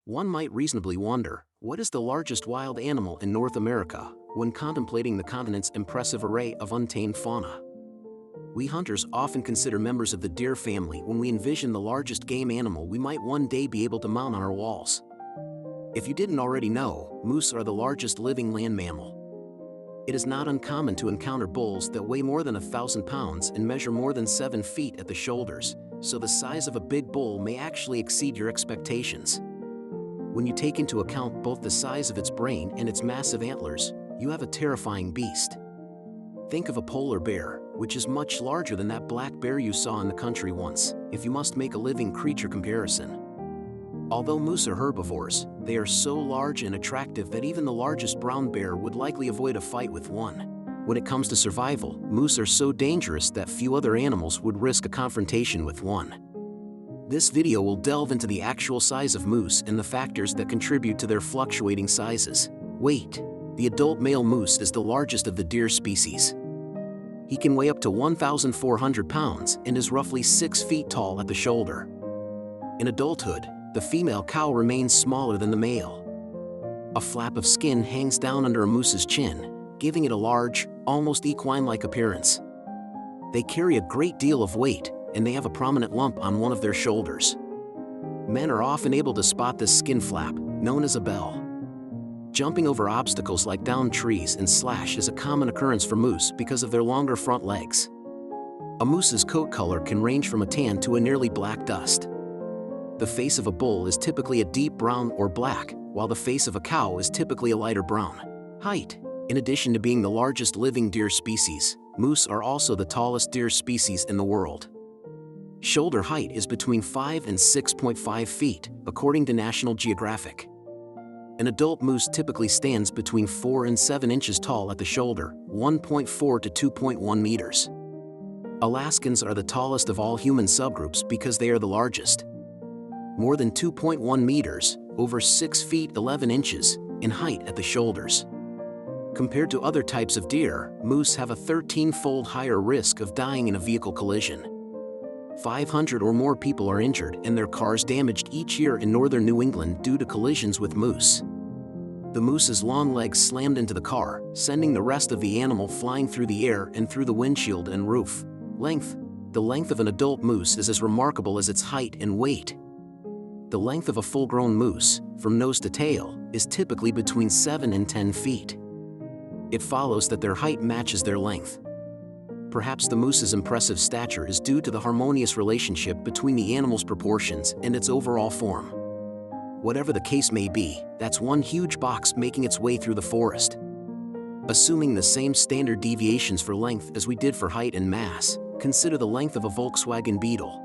One might reasonably wonder, what is the largest wild animal in North America, when contemplating the continent's impressive array of untamed fauna? We hunters often consider members of the deer family when we envision the largest game animal we might one day be able to mount on our walls. If you didn't already know, moose are the largest living land mammal. It is not uncommon to encounter bulls that weigh more than 1,000 pounds and measure more than 7 feet at the shoulders, so the size of a big bull may actually exceed your expectations. When you take into account both the size of its brain and its massive antlers, you have a terrifying beast. Think of a polar bear, which is much larger than that black bear you saw in the country once, if you must make a living creature comparison. Although moose are herbivores, they are so large and attractive that even the largest brown bear would likely avoid a fight with one. When it comes to survival, moose are so dangerous that few other animals would risk a confrontation with one. This video will delve into the actual size of moose and the factors that contribute to their fluctuating sizes. Weight. The adult male moose is the largest of the deer species. He can weigh up to 1,400 pounds and is roughly 6 feet tall at the shoulder. In adulthood, the female cow remains smaller than the male. A flap of skin hangs down under a moose's chin, giving it a large, almost equine-like appearance. They carry a great deal of weight, and they have a prominent lump on one of their shoulders. Men are often able to spot this skin flap, known as a bell. Jumping over obstacles like downed trees and slash is a common occurrence for moose because of their longer front legs. A moose's coat color can range from a tan to a nearly black dust. The face of a bull is typically a deep brown or black, while the face of a cow is typically a lighter brown. Height. In addition to being the largest living deer species, moose are also the tallest deer species in the world. Shoulder height is between 5 and 6.5 feet, according to National Geographic. An adult moose typically stands between 4 and 7 inches tall at the shoulder, 1.4 to 2.1 meters. Alaskans are the tallest of all human subgroups because they are the largest. More than 2.1 meters, over 6 feet 11 inches, in height at the shoulders. Compared to other types of deer, moose have a 13-fold higher risk of dying in a vehicle collision. 500 or more people are injured and their cars damaged each year in northern New England due to collisions with moose. The moose's long legs slammed into the car, sending the rest of the animal flying through the air and through the windshield and roof. Length. The length of an adult moose is as remarkable as its height and weight. The length of a full-grown moose, from nose to tail, is typically between 7 and 10 feet. It follows that their height matches their length. Perhaps the moose's impressive stature is due to the harmonious relationship between the animal's proportions and its overall form. Whatever the case may be, that's one huge box making its way through the forest. Assuming the same standard deviations for length as we did for height and mass, consider the length of a Volkswagen Beetle.